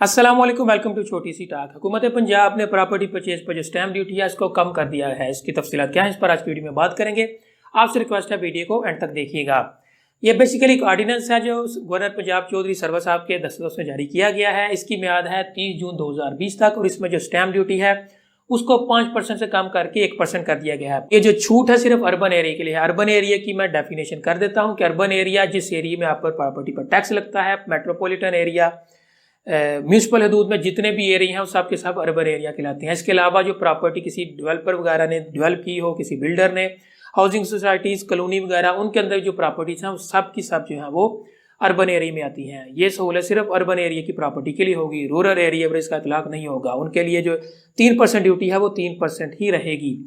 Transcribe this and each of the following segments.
अस्सलाम वालेकुम, welcome to छोटी सी टाक। हुकूमत पंजाब ने प्रॉपर्टी परचेज पर जो स्टैम्प ड्यूटी है इसको कम कर दिया है। इसकी तफसीलात क्या है इस पर आज की वीडियो में बात करेंगे। आपसे रिक्वेस्ट है वीडियो को एंड तक देखिएगा। ये बेसिकली एक ऑर्डिनेंस है जो गवर्नर पंजाब चौधरी सरवर साहब के दस्तखत से जारी किया गया है। इसकी म्याद है 30 जून 2020 तक और इसमें जो स्टैम्प ड्यूटी है उसको 5% से कम करके 1% कर दिया गया है। ये जो छूट है सिर्फ अर्बन एरिया के लिए है। अर्बन एरिया की मैं डेफिनेशन कर देता हूँ कि अर्बन एरिया जिस एरिया में आप पर प्रॉपर्टी पर टैक्स लगता है, मेट्रोपॉलिटन एरिया, म्यूनसिपल हदूद में जितने भी एरिया हैं वो सब के सब अर्बन एरिया कहलाते हैं। इसके अलावा जो प्रॉपर्टी किसी डेवलपर वगैरह ने डेवलप की हो, किसी बिल्डर ने, हाउसिंग सोसाइटीज़, कॉलोनी वगैरह, उनके अंदर जो प्रॉपर्टीज हैं वो सब की सब जो है वो अर्बन एरिया में आती हैं। ये सहूलत सिर्फ अर्बन एरिया की प्रॉपर्टी के लिए होगी, रूरल एरिया पर इसका इतलाक नहीं होगा। उनके लिए जो 3% ड्यूटी है वो 3% ही रहेगी।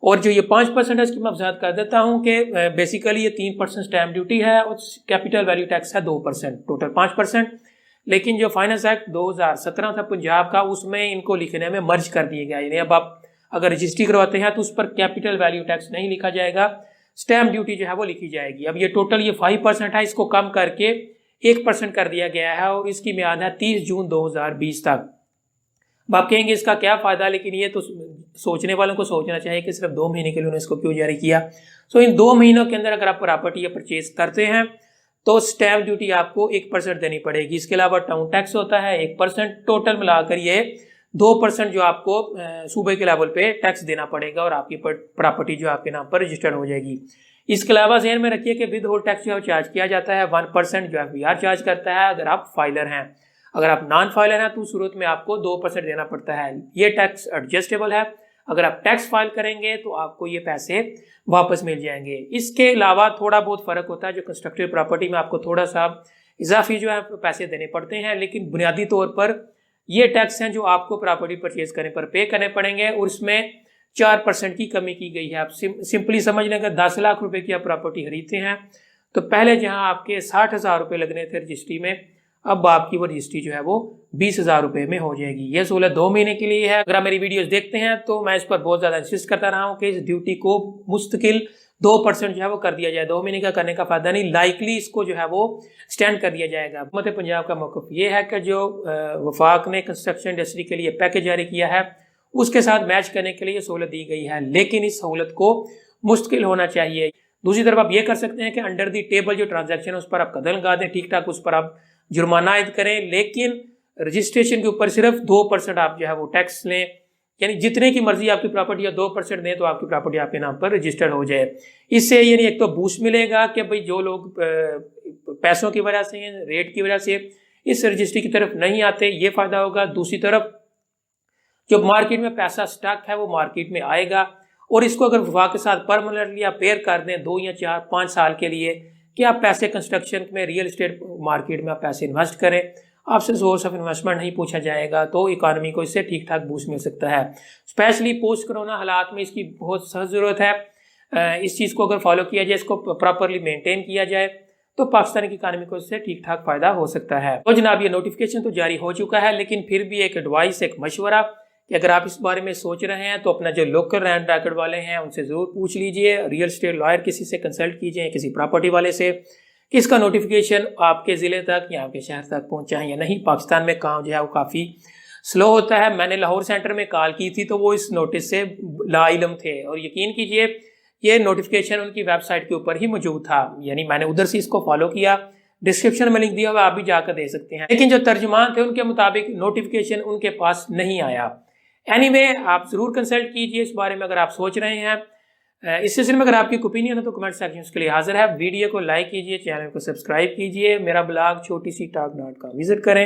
और जो ये 5% है इसकी मैं वजाहत कर देता हूँ कि बेसिकली ये 3% स्टैम्प ड्यूटी है और कैपिटल वैल्यू टैक्स है 2%, टोटल 5%। लेकिन जो फाइनेंस एक्ट 2017 था पंजाब का, उसमें इनको लिखने में मर्ज कर दिया गया। यानी अब आप अगर रजिस्ट्री करवाते हैं तो उस पर कैपिटल वैल्यू टैक्स नहीं लिखा जाएगा, स्टैम्प ड्यूटी जो है वो लिखी जाएगी। अब ये टोटल ये 5% है, इसको कम करके 1% कर दिया गया है और इसकी म्याद है 30 जून 2020 तक। अब आप कहेंगे इसका क्या फ़ायदा, लेकिन ये तो सोचने वालों को सोचना चाहिए कि सिर्फ 2 महीने के लिए उन्होंने इसको क्यों जारी किया। सो इन 2 महीनों के अंदर अगर आप प्रॉपर्टी या परचेज करते हैं तो स्टैम्प ड्यूटी आपको 1% देनी पड़ेगी। इसके अलावा टाउन टैक्स होता है 1%, टोटल मिलाकर ये 2% जो आपको सूबे के लेवल पे टैक्स देना पड़ेगा और आपकी प्रॉपर्टी जो आपके नाम पर रजिस्टर्ड हो जाएगी। इसके अलावा ज़हन में रखिए कि विद होल्ड टैक्स जो है चार्ज किया जाता है 1% जो FBR चार्ज करता है अगर आप फाइलर हैं। अगर आप नॉन फाइलर हैं तो उस सूरत में आपको 2% देना पड़ता है। ये टैक्स एडजस्टेबल है, अगर आप टैक्स फाइल करेंगे तो आपको ये पैसे वापस मिल जाएंगे। इसके अलावा थोड़ा बहुत फ़र्क होता है, जो कंस्ट्रक्टेड प्रॉपर्टी में आपको थोड़ा सा इजाफी जो है पैसे देने पड़ते हैं, लेकिन बुनियादी तौर पर ये टैक्स हैं जो आपको प्रॉपर्टी परचेज करने पर पे करने पड़ेंगे और इसमें 4% की कमी की गई है। आप सिंपली समझ लें, अगर 10 लाख रुपए की आप प्रॉपर्टी खरीदते हैं तो पहले जहां आपके 60,000 रुपये लगने थे रजिस्ट्री में, अब आपकी वो रजिस्ट्री जो है वो 20,000 रुपये में हो जाएगी। ये सहूलत 2 महीने के लिए है। अगर आप मेरी वीडियोस देखते हैं तो मैं इस पर बहुत ज़्यादा इंसिस्ट करता रहा हूँ कि इस ड्यूटी को मुस्तकिल 2% जो है वो कर दिया जाए। 2 महीने का करने का फायदा नहीं, लाइकली इसको जो है वो स्टैंड कर दिया जाएगा। हुकूमत पंजाब का मौक़िफ़ ये है कि जो वफाक ने कंस्ट्रक्शन इंडस्ट्री के लिए पैकेज जारी किया है उसके साथ मैच करने के लिए सहूलत दी गई है, लेकिन इस सहूलत को मुश्किल होना चाहिए। दूसरी तरफ आप ये कर सकते हैं कि अंडर दी टेबल जो ट्रांजैक्शन है उस पर आप कदम लगा दें, ठीक ठाक उस पर आप जुर्माना आयद करें, लेकिन रजिस्ट्रेशन के ऊपर सिर्फ 2% आप जो है वो टैक्स लें। यानी जितने की मर्जी आपकी प्रॉपर्टी या 2% दें तो आपकी प्रॉपर्टी आपके नाम पर रजिस्टर्ड हो जाए। इससे यानी एक तो बूस्ट मिलेगा कि भाई जो लोग पैसों की वजह से, रेट की वजह से इस रजिस्ट्री की तरफ नहीं आते, ये फ़ायदा होगा। दूसरी तरफ जो मार्केट में पैसा स्टॉक है वो मार्केट में आएगा और इसको अगर वफाक के साथ परमानेंटली आप पेयर कर दें 2 या 4-5 साल के लिए कि आप पैसे कंस्ट्रक्शन में, रियल एस्टेट मार्केट में आप पैसे इन्वेस्ट करें, आपसे सोर्स ऑफ इन्वेस्टमेंट नहीं पूछा जाएगा, तो इकानमी को इससे ठीक ठाक बूस्ट मिल सकता है। स्पेशली पोस्ट कोरोना हालात में इसकी बहुत सख्त ज़रूरत है। इस चीज़ को अगर फॉलो किया जाए, इसको प्रॉपरली मेंटेन किया जाए तो पाकिस्तान की इकानमी को इससे ठीक ठाक फ़ायदा हो सकता है। तो जनाब ये नोटिफिकेशन तो जारी हो चुका है, लेकिन फिर भी एक एडवाइस, एक मशवरा कि अगर आप इस बारे में सोच रहे हैं तो अपना जो लोकल लैंड रिकॉर्ड वाले हैं उनसे ज़रूर पूछ लीजिए, रियल एस्टेट लॉयर किसी से कंसल्ट कीजिए, किसी प्रॉपर्टी वाले से, कि इसका नोटिफिकेशन आपके ज़िले तक या आपके शहर तक पहुंचा है या नहीं। पाकिस्तान में काम जो है वो काफ़ी स्लो होता है। मैंने लाहौर सेंटर में कॉल की थी तो वो इस नोटिस से लाइलम थे और यकीन कीजिए ये नोटिफिकेशन उनकी वेबसाइट के ऊपर ही मौजूद था। यानी मैंने उधर से इसको फॉलो किया, डिस्क्रिप्शन में लिंक दिया हुआ, आप भी जाकर दे सकते हैं। लेकिन जो तर्जुमान थे उनके मुताबिक नोटिफिकेशन उनके पास नहीं आया। एनीवे, आप ज़रूर कंसल्ट कीजिए इस बारे में अगर आप सोच रहे हैं। इस सिलसिले में अगर आपकी ओपिनियन है तो कमेंट सेक्शन के लिए हाजिर है। वीडियो को लाइक कीजिए, चैनल को सब्सक्राइब कीजिए, मेरा ब्लॉग छोटी सी टाक.com विजिट करें।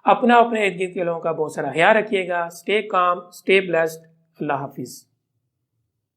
अपने इर्द गिर्द के लोगों का बहुत सारा ख्याल रखिएगा। Stay calm, stay blessed. अल्लाह हाफिज़।